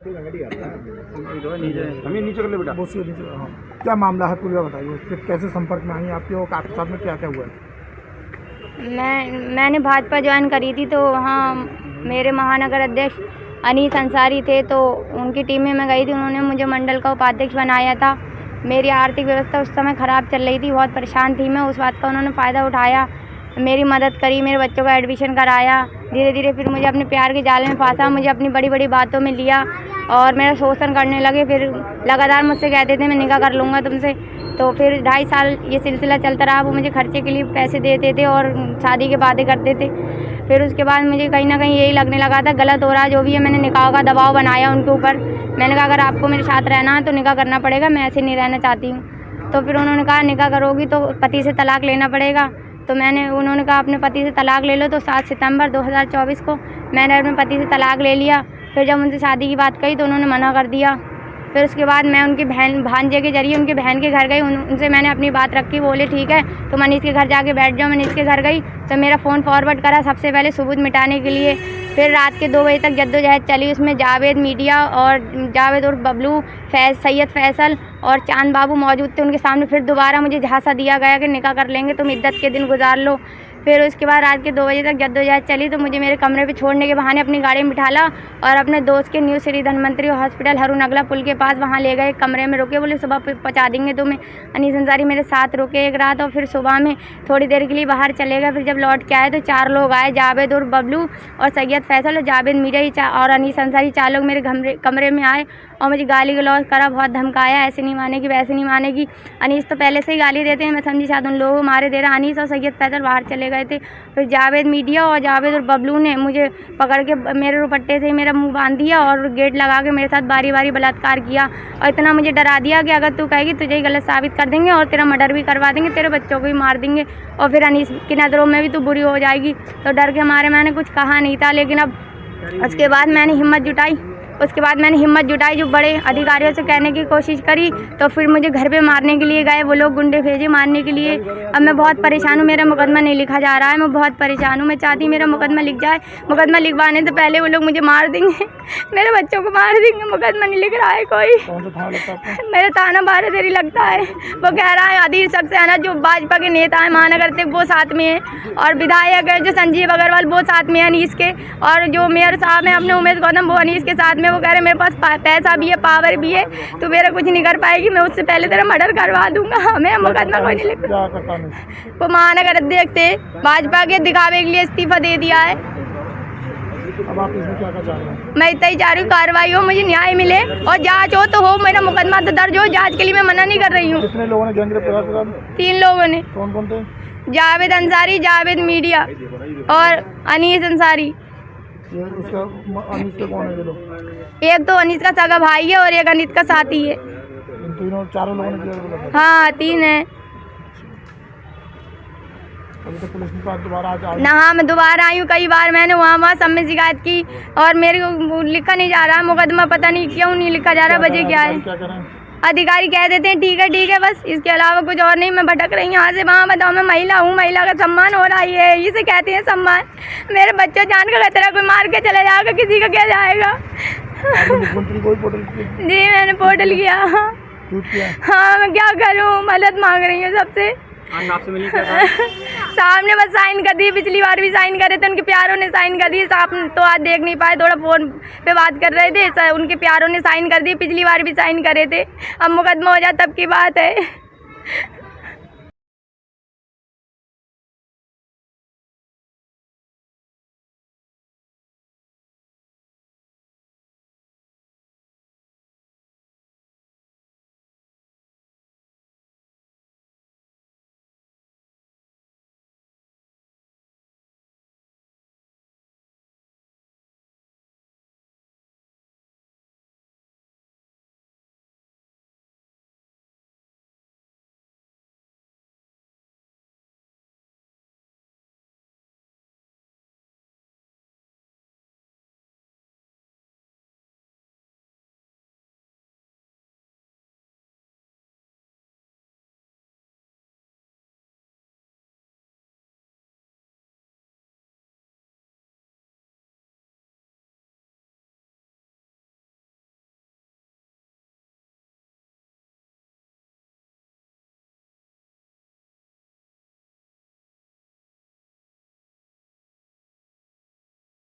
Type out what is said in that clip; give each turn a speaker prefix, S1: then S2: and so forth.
S1: नीचे कर ले बेटा।
S2: हाँ। क्या मामला है पूरा बताइए, कैसे संपर्क में आई आपके और आपके साथ में क्या क्या हुआ है?
S3: मैंने भाजपा ज्वाइन करी थी, तो वहाँ मेरे महानगर अध्यक्ष अनीस अंसारी थे, तो उनकी टीम में मैं गई थी। उन्होंने मुझे मंडल का उपाध्यक्ष बनाया था। मेरी आर्थिक व्यवस्था उस समय ख़राब चल रही थी, बहुत परेशान थी मैं। उस बात का उन्होंने फ़ायदा उठाया, मेरी मदद करी, मेरे बच्चों का एडमिशन कराया। धीरे धीरे फिर मुझे अपने प्यार के जाल में फंसा, मुझे अपनी बड़ी बड़ी बातों में लिया और मेरा शोषण करने लगे। फिर लगातार मुझसे कहते थे मैं निकाह कर लूँगा तुमसे। तो फिर 2.5 साल ये सिलसिला चलता रहा। वो मुझे खर्चे के लिए पैसे देते थे और शादी के वादे करते थे। फिर उसके बाद मुझे कहीं ना कहीं यही लगने लगा था गलत हो रहा है जो भी है। मैंने निकाह का दबाव बनाया उनके ऊपर। मैंने कहा अगर आपको मेरे साथ रहना है तो निकाह करना पड़ेगा, मैं ऐसे नहीं रहना चाहती हूँ। तो फिर उन्होंने कहा निकाह करोगी तो पति से तलाक लेना पड़ेगा। तो उन्होंने कहा अपने पति से तलाक ले लो। तो 7 सितंबर 2024 को मैंने अपने पति से तलाक ले लिया। फिर जब उनसे शादी की बात कही तो उन्होंने मना कर दिया। फिर उसके बाद मैं उनकी भांजे के जरिए उनकी बहन के घर गई। उनसे मैंने अपनी बात रखी। बोले ठीक है तो मनीष के घर जाके बैठ जाओ। मनीष के घर गई तो मेरा फ़ोन फॉरवर्ड करा सबसे पहले सबूत मिटाने के लिए। फिर रात के 2 बजे तक जद्दोजहद चली। उसमें जावेद मीडिया और जावेद और बबलू, सैयद फैसल और चांद बाबू मौजूद थे। उनके सामने फिर दोबारा मुझे झांसा दिया गया कि निकाह कर लेंगे, तुम इद्दत के दिन गुजार लो। फिर उसके बाद रात के 2 बजे तक जद्दोजहद चली तो मुझे मेरे कमरे पे छोड़ने के बहाने अपनी गाड़ी में बिठाला और अपने दोस्त के न्यू सिटी धनवंतरी हॉस्पिटल हरू नगला पुल के पास वहाँ ले गए। कमरे में रुके, बोले सुबह पहुँचा देंगे तुम्हें। अनीस अंसारी मेरे साथ रुके एक रात और फिर सुबह में थोड़ी देर के लिए बाहर चले गए। फिर जब लौट के आए तो 4 लोग आए, जावेद और बबलू और सैयद फैसल और जावेद मीडिया और अनीस अंसारी। 4 लोग मेरे कमरे में आए और मुझे गाली गलौज करा, बहुत धमकाया, ऐसे नहीं मानेगी वैसे नहीं मानेगी। अनीस तो पहले से ही गाली देते हैं, मैं समझी शायद उन लोगों को मारे दे रहा। अनीस और सैयद फैसल बाहर चले गए थे। फिर जावेद मीडिया और जावेद और बबलू ने मुझे पकड़ के मेरे दुपट्टे से मेरा मुंह बांध दिया और गेट लगा के मेरे साथ बारी बारी बलात्कार किया और इतना मुझे डरा दिया कि अगर तू कहेगी तुझे ही गलत साबित कर देंगे और तेरा मर्डर भी करवा देंगे, तेरे बच्चों को भी मार देंगे और फिर अनीस की नज़रों में भी तू बुरी हो जाएगी। तो डर के मारे मैंने कुछ कहा नहीं था। लेकिन अब उसके बाद मैंने हिम्मत जुटाई जो बड़े अधिकारियों से कहने की कोशिश करी। तो फिर मुझे घर पे मारने के लिए गए, वो लोग गुंडे भेजे मारने के लिए। अब मैं बहुत परेशान हूँ, मेरा मुकदमा नहीं लिखा जा रहा है, मैं बहुत परेशान हूँ। मैं चाहती मेरा मुकदमा लिख जाए। मुकदमा लिखवाने से पहले वो लोग मुझे मार देंगे, मेरे बच्चों को मार देंगे। मुकदमा नहीं लिख रहा है कोई। मेरा थाना बारादेरी लगता है। वो कह रहा है अधीर शख्स है ना, जो भाजपा के नेता है महानगर से, वो साथ में है और विधायक है जो संजीव अग्रवाल वो साथ में है अनीस के, और जो मेयर साहब है अपने उमेश गौतम वो अनीस के साथ में। वो कह रहे मेरे पास पैसा भी है, पावर भी है, तो मेरा कुछ नहीं कर पाएगी, मैं उससे पहले तेरा मर्डर करवा दूंगा। मेरा मुकदमा कोई नहीं लिखता। वो महानगर अध्यक्ष थे, भाजपा के दिखावे के लिए इस्तीफा दे दिया है।
S2: अब आप इसमें क्या चाह रहे हैं?
S3: मैं इतना ही चाह रही हूँ कार्रवाई हो, मुझे न्याय मिले और जांच हो तो हो, मेरा मुकदमा तो दर्ज हो। जांच के लिए मैं मना नहीं कर रही हूँ।
S2: कितने लोगों ने गैंगरेप?
S3: 3 लोगों ने।
S2: कौन कौन थे?
S3: जावेद अंसारी, जावेद मीडिया और अनीस अंसारी।
S2: उसका अनीस का कौन है ये लोग?
S3: एक तो अनीस का सगा भाई है और एक अनीस का साथी है।
S2: इन 4 लोगों ने किया?
S3: हाँ 3 है।
S2: अभी तक पुलिस के पास दोबारा
S3: ना, हाँ मैं दोबारा आई हूँ कई बार। मैंने वहाँ सब में शिकायत की और मेरे को लिखा नहीं जा रहा मुकदमा, पता नहीं क्यों नहीं लिखा जा रहा, वजह क्या है।
S2: क्या करें?
S3: अधिकारी कह देते हैं ठीक है बस, इसके अलावा कुछ और नहीं। मैं भटक रही हूँ यहाँ से वहाँ। बताओ मैं महिला हूँ, महिला का सम्मान हो रहा है, इसे कहते हैं सम्मान। मेरे बच्चों जान का खतरा, कोई मार के चला जाएगा, किसी का क्या जाएगा।
S2: मुख्यमंत्री को पोर्टल किया?
S3: जी मैंने पोर्टल किया। हाँ मैं क्या करूँ, मदद मांग रही हूँ सबसे। साहब ने बस साइन कर दी, पिछली बार भी साइन करे थे, उनके प्यारों ने साइन कर दी। साहब तो आज देख नहीं पाए, थोड़ा फ़ोन पे बात कर रहे थे, उनके प्यारों ने साइन कर दी, पिछली बार भी साइन करे थे। अब मुकदमा हो जाए तब की बात है।